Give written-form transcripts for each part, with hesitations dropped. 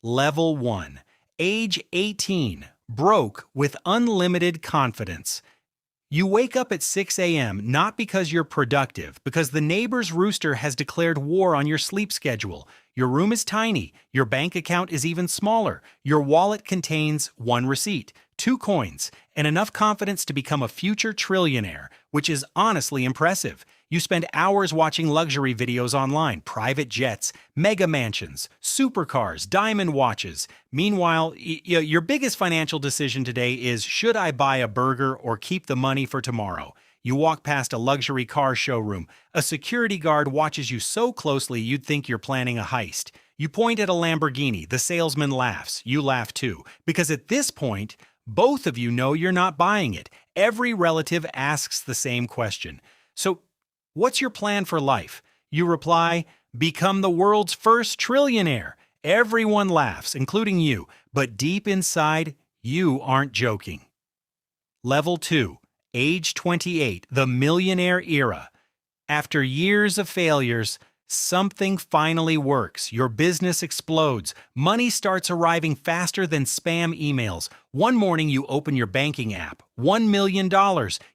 Level 1. Age 18. Broke with unlimited confidence. You wake up at 6 a.m. not because you're productive, because the neighbor's rooster has declared war on your sleep schedule. Your room is tiny, your bank account is even smaller, your wallet contains one receipt, two coins, and enough confidence to become a future trillionaire, which is honestly impressive. You spend hours watching luxury videos online, private jets, mega mansions, supercars, diamond watches. Meanwhile, your biggest financial decision today is, should I buy a burger or keep the money for tomorrow? You walk past a luxury car showroom. A security guard watches you so closely you'd think you're planning a heist. You point at a Lamborghini. The salesman laughs. You laugh too. Because at this point, both of you know you're not buying it. Every relative asks the same question. So, what's your plan for life? You reply, become the world's first trillionaire. Everyone laughs, including you, but deep inside, you aren't joking. Level 2. Age 28, the millionaire era. After years of failures, something finally works. Your business explodes. Money starts arriving faster than spam emails. One morning you open your banking app. $1 million.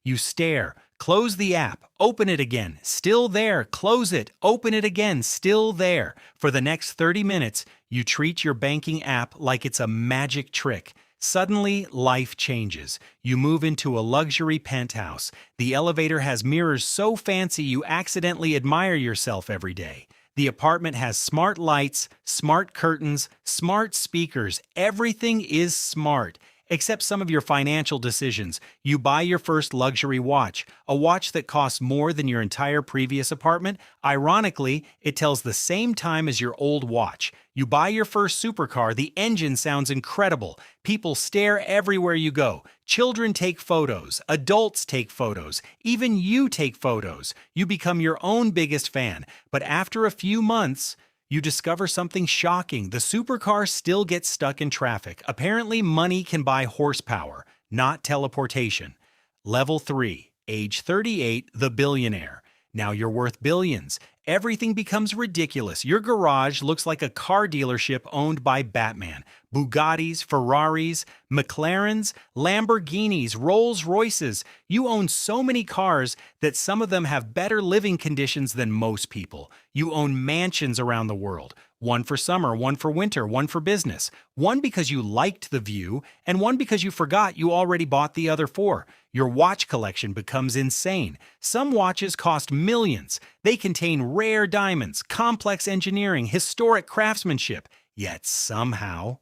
You stare. Close the app. Open it again. Still there. Close it. Open it again. Still there. For the next 30 minutes, you treat your banking app like it's a magic trick. Suddenly, life changes. You move into a luxury penthouse. The elevator has mirrors so fancy you accidentally admire yourself every day. The apartment has smart lights, smart curtains, smart speakers. Everything is smart, except some of your financial decisions. You buy your first luxury watch, a watch that costs more than your entire previous apartment. Ironically, it tells the same time as your old watch. You buy your first supercar, the engine sounds incredible. People stare everywhere you go. Children take photos, adults take photos, even you take photos. You become your own biggest fan. But after a few months, you discover something shocking. The supercar still gets stuck in traffic. Apparently, money can buy horsepower, not teleportation. Level 3. Age 38, the billionaire. Now you're worth billions. Everything becomes ridiculous. Your garage looks like a car dealership owned by Batman. Bugattis, Ferraris, McLarens, Lamborghinis, Rolls-Royces. You own so many cars that some of them have better living conditions than most people. You own mansions around the world. One for summer, one for winter, one for business. One because you liked the view, and one because you forgot you already bought the other 4. Your watch collection becomes insane. Some watches cost millions. They contain rare diamonds, complex engineering, historic craftsmanship. Yet somehow,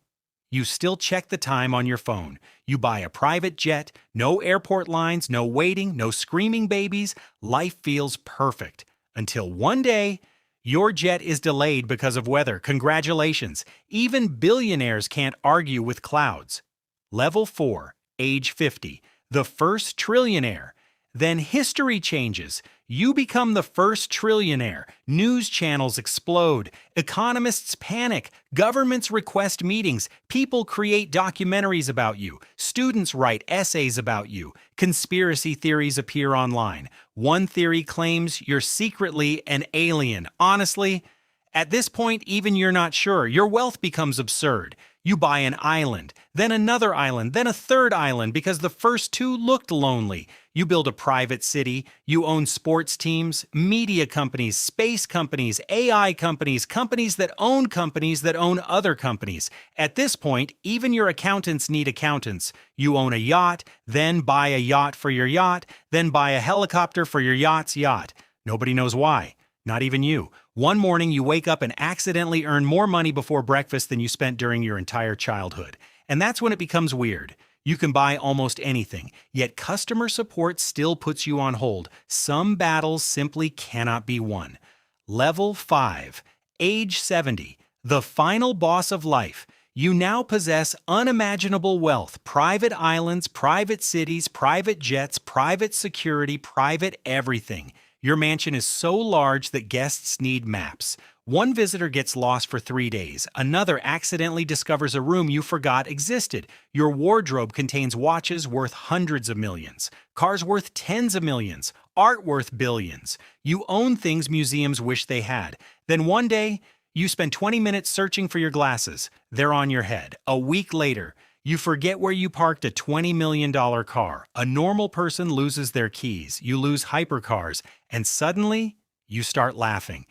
you still check the time on your phone. You buy a private jet, no airport lines, no waiting, no screaming babies. Life feels perfect. Until one day, your jet is delayed because of weather. Congratulations. Even billionaires can't argue with clouds. Level 4. Age 50. The first trillionaire. Then history changes. You become the first trillionaire. News channels explode. Economists panic. Governments request meetings. People create documentaries about you. Students write essays about you. Conspiracy theories appear online. One theory claims you're secretly an alien. Honestly, at this point, even you're not sure. Your wealth becomes absurd. You buy an island, then another island, then a third island because the first 2 looked lonely. You build a private city. You own sports teams, media companies, space companies, AI companies, companies that own other companies. At this point, even your accountants need accountants. You own a yacht, then buy a yacht for your yacht, then buy a helicopter for your yacht's yacht. Nobody knows why. Not even you. One morning you wake up and accidentally earn more money before breakfast than you spent during your entire childhood. And that's when it becomes weird. You can buy almost anything, yet customer support still puts you on hold. Some battles simply cannot be won. Level 5. Age 70. The final boss of life. You now possess unimaginable wealth, private islands, private cities, private jets, private security, private everything. Your mansion is so large that guests need maps. One visitor gets lost for 3 days. Another accidentally discovers a room you forgot existed. Your wardrobe contains watches worth hundreds of millions, cars worth tens of millions, art worth billions. You own things museums wish they had. Then one day, You spend 20 minutes searching for your glasses. They're on your head. A week later, you forget where you parked a $20 million car. A normal person loses their keys. You lose hypercars. And suddenly, you start laughing.